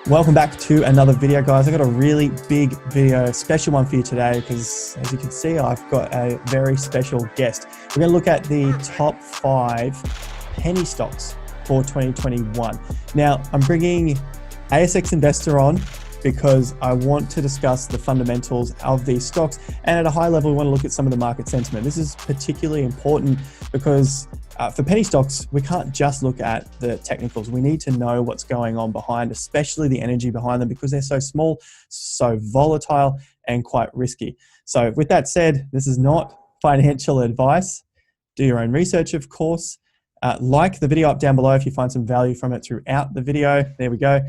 Welcome back to another video, guys. I've got a really big video, special one for you today because, as you can see, I've got a very special guest. We're going to look at the top 5 penny stocks for 2021. Now, I'm bringing Asx Investor on because I want to discuss the fundamentals of these stocks, and at a high level, we want to look at some of the market sentiment. This is particularly important because for penny stocks, we can't just look at the technicals. We need to know what's going on behind, especially the energy behind them, because they're so small, so volatile, and quite risky. So with that said, this is not financial advice. Do your own research, of course. Like the video up down below if you find some value from it throughout the video. There we go.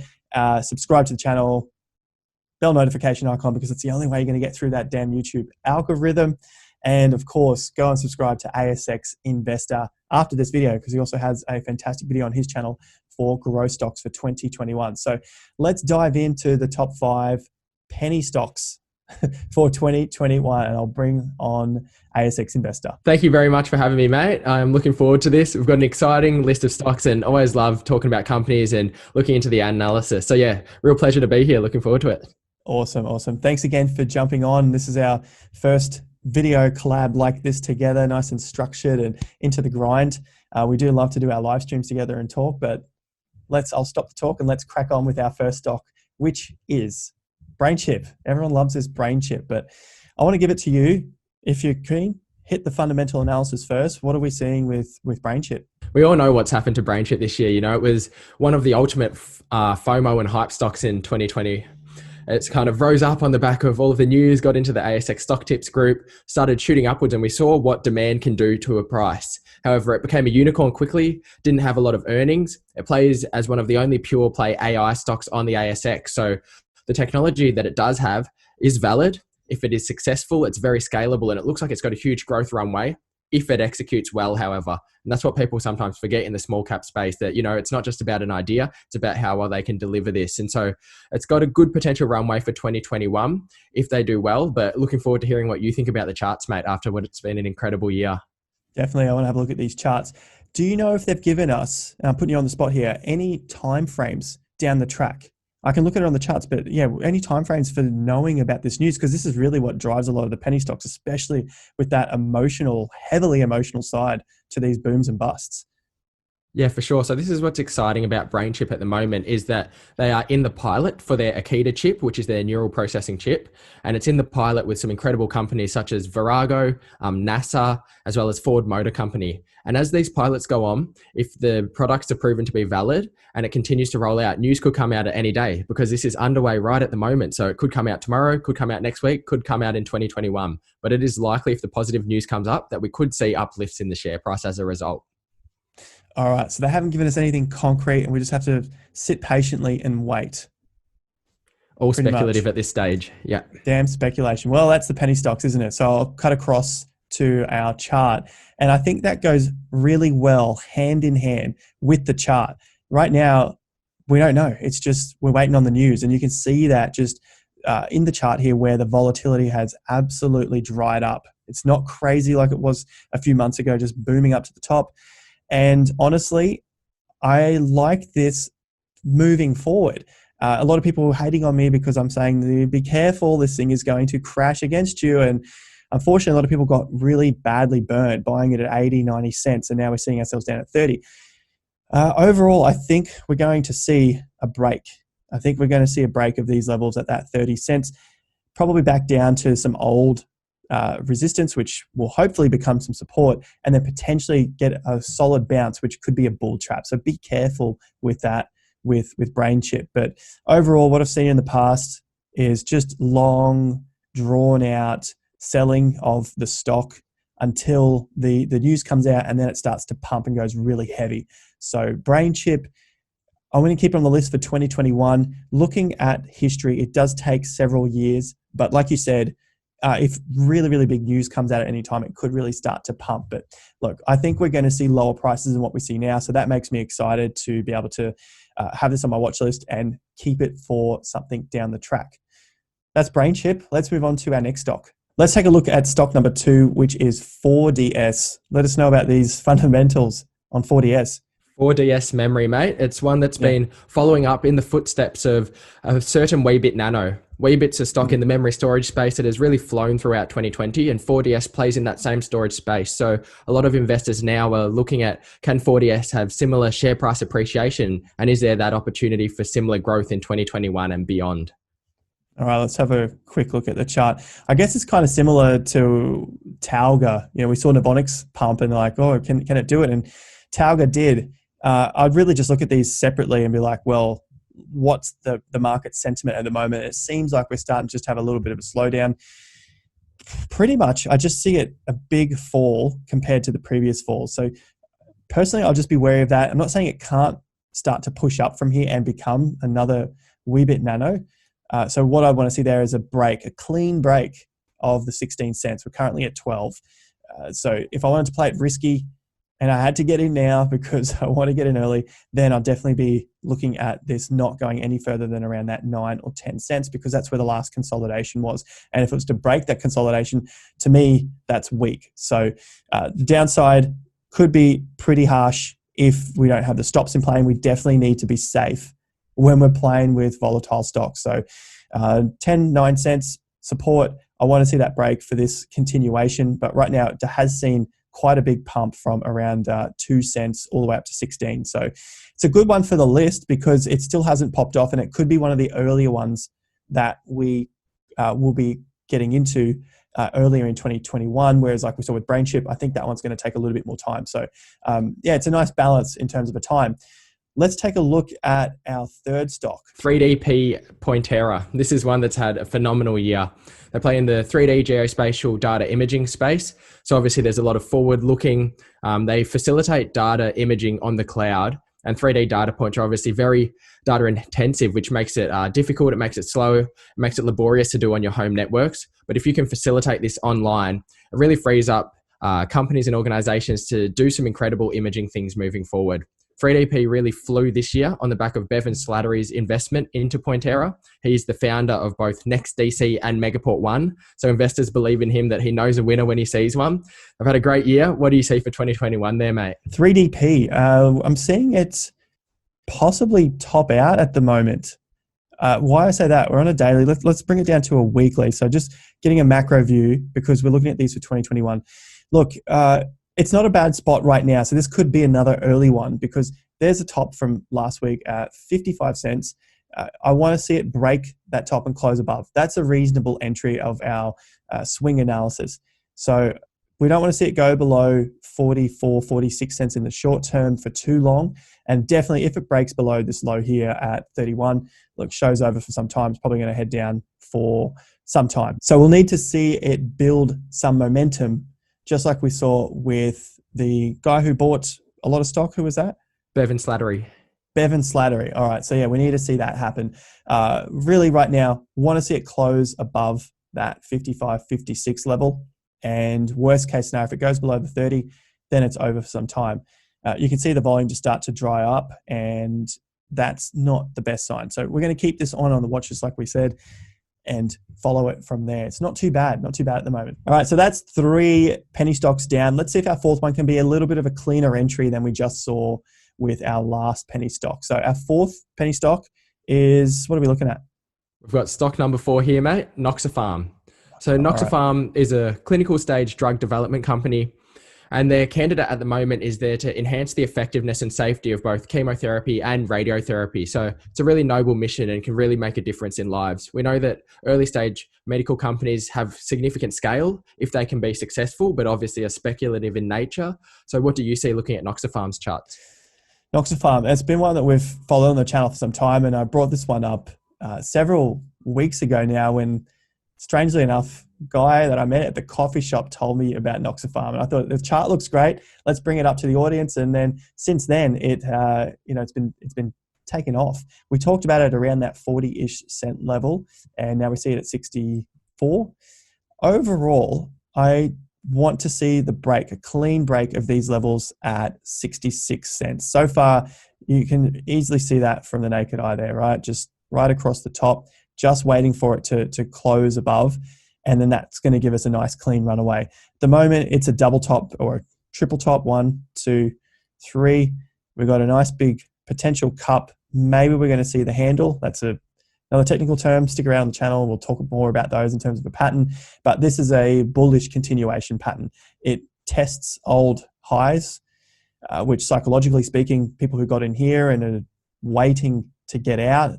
Subscribe to the channel, bell notification icon, because it's the only way you're going to get through that damn YouTube algorithm. And of course, go and subscribe to Asx Investor after this video, because he also has a fantastic video on his channel for growth stocks for 2021. So let's dive into the top 5 penny stocks for 2021, and I'll bring on Asx Investor. Thank you very much for having me, mate. I'm looking forward to this. We've got an exciting list of stocks and always love talking about companies and looking into the analysis. So yeah, real pleasure to be here. Looking forward to it. Awesome. Awesome. Thanks again for jumping on. This is our first video collab like this together, nice and structured and into the grind. We do love to do our live streams together and talk, but I'll stop the talk and let's crack on with our first stock, which is BrainChip. Everyone loves this BrainChip, but I want to give it to you. If you're keen, hit the fundamental analysis first. What are we seeing with BrainChip? We all know what's happened to BrainChip this year. You know, it was one of the ultimate FOMO and hype stocks in 2020. It's kind of rose up on the back of all of the news, got into the ASX stock tips group, started shooting upwards, and we saw what demand can do to a price. However, it became a unicorn quickly, didn't have a lot of earnings. It plays as one of the only pure play AI stocks on the ASX. So the technology that it does have is valid. If it is successful, it's very scalable, and it looks like it's got a huge growth runway if it executes well, however. And that's what people sometimes forget in the small cap space, that, you know, it's not just about an idea, it's about how well they can deliver this. And so it's got a good potential runway for 2021 if they do well, but looking forward to hearing what you think about the charts, mate, after what it's been an incredible year. Definitely. I want to have a look at these charts. Do you know if they've given us, and I'm putting you on the spot here, any time frames down the track? I can look at it on the charts, but yeah, any timeframes for knowing about this news? Because this is really what drives a lot of the penny stocks, especially with that heavily emotional side to these booms and busts. Yeah, for sure. So this is what's exciting about BrainChip at the moment, is that they are in the pilot for their Akida chip, which is their neural processing chip. And it's in the pilot with some incredible companies such as Virago, NASA, as well as Ford Motor Company. And as these pilots go on, if the products are proven to be valid and it continues to roll out, news could come out at any day, because this is underway right at the moment. So it could come out tomorrow, could come out next week, could come out in 2021. But it is likely, if the positive news comes up, that we could see uplifts in the share price as a result. All right, so they haven't given us anything concrete, and we just have to sit patiently and wait. All speculative at this stage, yeah. Damn speculation. Well, that's the penny stocks, isn't it? So I'll cut across to our chart, and I think that goes really well hand in hand with the chart. Right now, we don't know. It's just we're waiting on the news, and you can see that just in the chart here where the volatility has absolutely dried up. It's not crazy like it was a few months ago, just booming up to the top. And honestly, I like this moving forward. A lot of people are hating on me because I'm saying, be careful, this thing is going to crash against you. And unfortunately, a lot of people got really badly burned buying it at 80, 90 cents. And now we're seeing ourselves down at 30. Overall, I think we're going to see a break. I think we're going to see a break of these levels at that 30 cents, probably back down to some old resistance, which will hopefully become some support, and then potentially get a solid bounce, which could be a bull trap. So be careful with that with BrainChip. But overall, what I've seen in the past is just long, drawn out selling of the stock until the news comes out, and then it starts to pump and goes really heavy. So BrainChip, I'm going to keep it on the list for 2021. Looking at history, it does take several years, but like you said, if really, really big news comes out at any time, it could really start to pump. But look, I think we're going to see lower prices than what we see now. So that makes me excited to be able to have this on my watch list and keep it for something down the track. That's BrainChip. Let's move on to our next stock. Let's take a look at stock number 2, which is 4DS. Let us know about these fundamentals on 4DS. 4DS memory, mate. It's one that's Yeah. been following up in the footsteps of a certain Weebit Nano. Weebit's a stock in the memory storage space that has really flown throughout 2020, and 4DS plays in that same storage space. So a lot of investors now are looking at, can 4DS have similar share price appreciation, and is there that opportunity for similar growth in 2021 and beyond? All right, let's have a quick look at the chart. I guess it's kind of similar to Tauga. We saw Novonix pump and like, oh, can it do it? And Tauga did. I'd really just look at these separately and be like, well, what's the market sentiment at the moment? It seems like we're starting to just have a little bit of a slowdown. Pretty much, I just see it a big fall compared to the previous fall. So personally, I'll just be wary of that. I'm not saying it can't start to push up from here and become another Weebit Nano. So what I want to see there is a clean break of the 16 cents. We're currently at 12. So if I wanted to play it risky and I had to get in now because I want to get in early, then I'll definitely be looking at this not going any further than around that 9 or 10 cents because that's where the last consolidation was. And if it was to break that consolidation, to me, that's weak. So the downside could be pretty harsh if we don't have the stops in play, and we definitely need to be safe when we're playing with volatile stocks. So 9 cents support. I want to see that break for this continuation. But right now, it has seen quite a big pump from around 2 cents all the way up to 16. So it's a good one for the list because it still hasn't popped off, and it could be one of the earlier ones that we will be getting into earlier in 2021, whereas like we saw with BrainChip, I think that one's going to take a little bit more time. So yeah, it's a nice balance in terms of a time. Let's take a look at our third stock. 3DP Pointera. This is one that's had a phenomenal year. They play in the 3D geospatial data imaging space. So obviously there's a lot of forward looking. They facilitate data imaging on the cloud, and 3D data points are obviously very data intensive, which makes it difficult. It makes it slow. It makes it laborious to do on your home networks. But if you can facilitate this online, it really frees up companies and organizations to do some incredible imaging things moving forward. 3DP really flew this year on the back of Bevan Slattery's investment into Pointera. He's the founder of both NextDC and Megaport One. So investors believe in him that he knows a winner when he sees one. I've had a great year. What do you see for 2021 there, mate? 3DP. I'm seeing it possibly top out at the moment. Why I say that, we're on a daily. Let's bring it down to a weekly. So just getting a macro view because we're looking at these for 2021. Look, it's not a bad spot right now. So this could be another early one because there's a top from last week at 55 cents. I want to see it break that top and close above. That's a reasonable entry of our swing analysis. So we don't want to see it go below 44, 46 cents in the short term for too long. And definitely if it breaks below this low here at 31, look, show's over for some time. It's probably going to head down for some time. So we'll need to see it build some momentum, just like we saw with the guy who bought a lot of stock. Who was that? Bevan Slattery. Bevan Slattery. All right. So yeah, we need to see that happen. Really right now, want to see it close above that 55, 56 level. And worst case scenario, if it goes below the 30, then it's over for some time. You can see the volume just start to dry up, and that's not the best sign. So we're going to keep this on the watch list, like we said, and follow it from there. It's not too bad at the moment. All right, so that's 3 penny stocks down. Let's see if our fourth one can be a little bit of a cleaner entry than we just saw with our last penny stock. So our fourth penny stock is, what are we looking at? We've got stock number 4 here, mate, Noxapharm. So Noxapharm is a clinical stage drug development company, and their candidate at the moment is there to enhance the effectiveness and safety of both chemotherapy and radiotherapy. So it's a really noble mission and can really make a difference in lives. We know that early stage medical companies have significant scale if they can be successful, but obviously are speculative in nature. So what do you see looking at Noxapharm's charts? Noxapharm, it's been one that we've followed on the channel for some time, and I brought this one up several weeks ago now when, strangely enough, guy that I met at the coffee shop told me about Noxapharm, and I thought the chart looks great. Let's bring it up to the audience. And then since then, it's been taken off. We talked about it around that 40-ish cent level, and now we see it at 64. Overall, I want to see a clean break of these levels at 66 cents. So far, you can easily see that from the naked eye there, right? Just right across the top, just waiting for it to close above. And then that's going to give us a nice clean runaway. At the moment, it's a double top or a triple top. 1, 2, 3. We've got a nice big potential cup. Maybe we're going to see the handle. That's another technical term. Stick around the channel. We'll talk more about those in terms of a pattern. But this is a bullish continuation pattern. It tests old highs, which psychologically speaking, people who got in here and are waiting to get out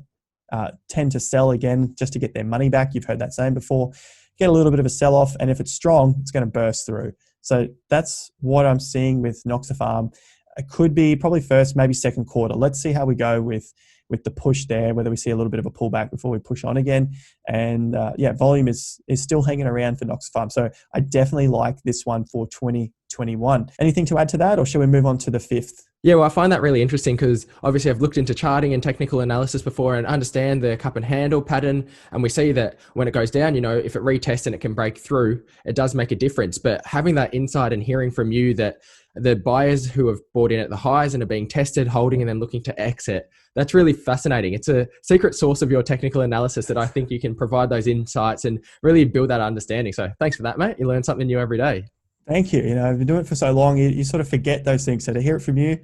tend to sell again just to get their money back. You've heard that saying before. Get a little bit of a sell-off, and if it's strong, it's going to burst through. So that's what I'm seeing with Noxafarm. It could be probably first, maybe second quarter. Let's see how we go with the push there, whether we see a little bit of a pullback before we push on again. And volume is still hanging around for Noxafarm. So I definitely like this one for 2021. Anything to add to that, or shall we move on to the fifth? Yeah, well, I find that really interesting because obviously I've looked into charting and technical analysis before and understand the cup and handle pattern. And we see that when it goes down, if it retests and it can break through, it does make a difference. But having that insight and hearing from you that the buyers who have bought in at the highs and are being tested, holding, and then looking to exit, that's really fascinating. It's a secret source of your technical analysis that I think you can provide those insights and really build that understanding. So thanks for that, mate. You learn something new every day. Thank you. I've been doing it for so long, you sort of forget those things. So to hear it from you,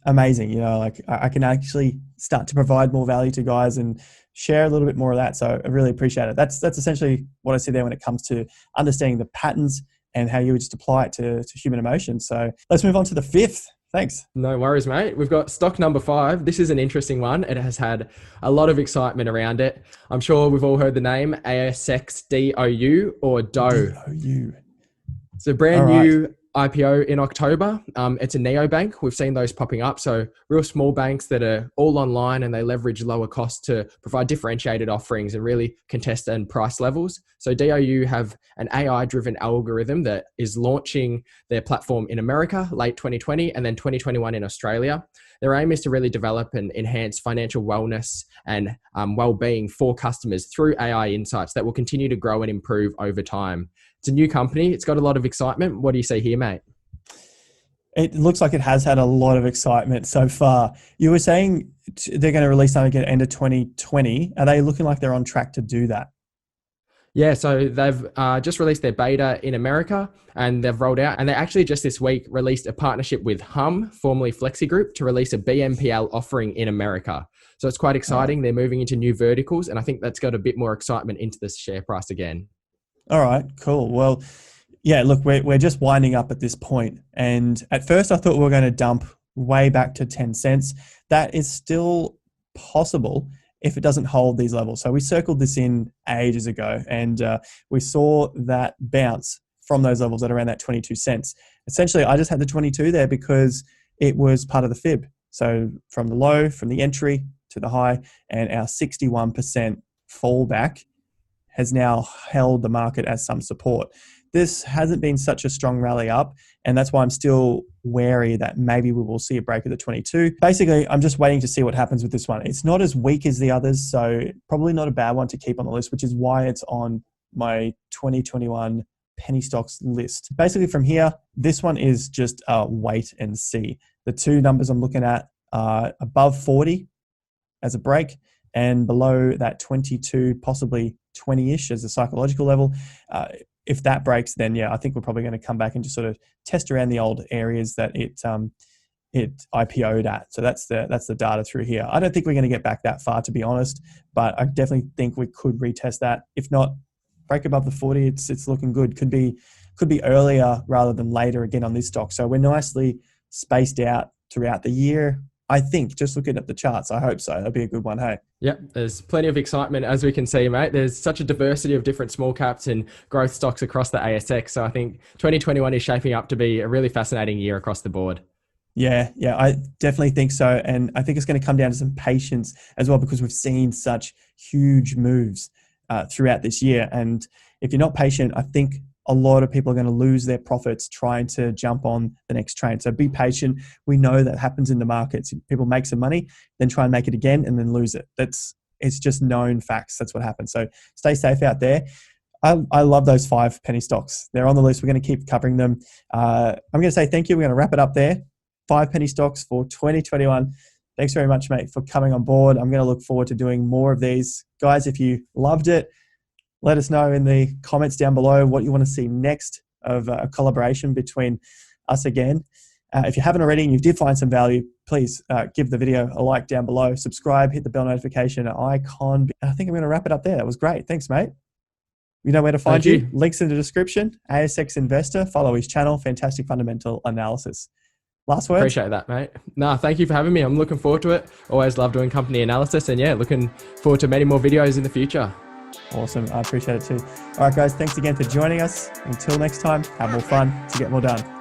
amazing. I can actually start to provide more value to guys and share a little bit more of that. So I really appreciate it. That's essentially what I see there when it comes to understanding the patterns and how you would just apply it to human emotions. So let's move on to the fifth. Thanks. No worries, mate. We've got stock number 5. This is an interesting one. It has had a lot of excitement around it. I'm sure we've all heard the name ASX DOU or DOU. DOU. It's a brand new IPO in October. It's a neobank. We've seen those popping up. So real small banks that are all online and they leverage lower costs to provide differentiated offerings and really contest and price levels. So DOU have an AI-driven algorithm that is launching their platform in America late 2020 and then 2021 in Australia. Their aim is to really develop and enhance financial wellness and well-being for customers through AI insights that will continue to grow and improve over time. It's a new company. It's got a lot of excitement. What do you say here, mate? It looks like it has had a lot of excitement so far. You were saying they're going to release something at the end of 2020. Are they looking like they're on track to do that? Yeah, so they've just released their beta in America and they've rolled out, and they actually just this week released a partnership with Hum, formerly Flexi Group, to release a BNPL offering in America. So it's quite exciting. They're moving into new verticals, and I think that's got a bit more excitement into the share price again. All right, cool. Well, yeah, look, we're just winding up at this point. And at first I thought we were going to dump way back to 10 cents. That is still possible if it doesn't hold these levels. So we circled this in ages ago, and we saw that bounce from those levels at around that 22 cents. Essentially, I just had the 22 there because it was part of the fib. So from the low, from the entry to the high, and our 61% fallback has now held the market as some support. This hasn't been such a strong rally up, and that's why I'm still wary that maybe we will see a break of the 22. Basically, I'm just waiting to see what happens with this one. It's not as weak as the others, so probably not a bad one to keep on the list, which is why it's on my 2021 penny stocks list. Basically from here, this one is just a wait and see. The two numbers I'm looking at are above 40 as a break and below that 22, possibly 20-ish as a psychological level. If that breaks, then yeah, I think we're probably going to come back and just sort of test around the old areas that it IPO'd at. So that's the data through here. I don't think we're going to get back that far, to be honest, but I definitely think we could retest that. If not, break above the 40, it's looking good. Could be earlier rather than later again on this stock. So we're nicely spaced out throughout the year. I think, just looking at the charts, I hope so. That'd be a good one, hey? Yep, there's plenty of excitement, as we can see, mate. There's such a diversity of different small caps and growth stocks across the ASX. So I think 2021 is shaping up to be a really fascinating year across the board. Yeah, I definitely think so. And I think it's going to come down to some patience as well, because we've seen such huge moves throughout this year. And if you're not patient, I think a lot of people are going to lose their profits trying to jump on the next train. So be patient. We know that happens in the markets. People make some money, then try and make it again and then lose it. It's just known facts. That's what happens. So stay safe out there. I love those 5 penny stocks. They're on the list. We're going to keep covering them. I'm going to say thank you. We're going to wrap it up there. 5 penny stocks for 2021. Thanks very much, mate, for coming on board. I'm going to look forward to doing more of these. Guys, if you loved it, let us know in the comments down below what you want to see next of a collaboration between us again. If you haven't already and you did find some value, please give the video a like down below, subscribe, hit the bell notification icon. I think I'm going to wrap it up there. That was great. Thanks, mate. You know where to find you. Links in the description. ASX Investor. Follow his channel. Fantastic fundamental analysis. Last words? Appreciate that, mate. Nah, thank you for having me. I'm looking forward to it. Always love doing company analysis. And yeah, looking forward to many more videos in the future. Awesome. I appreciate it too. All right, guys. Thanks again for joining us. Until next time, have more fun to get more done.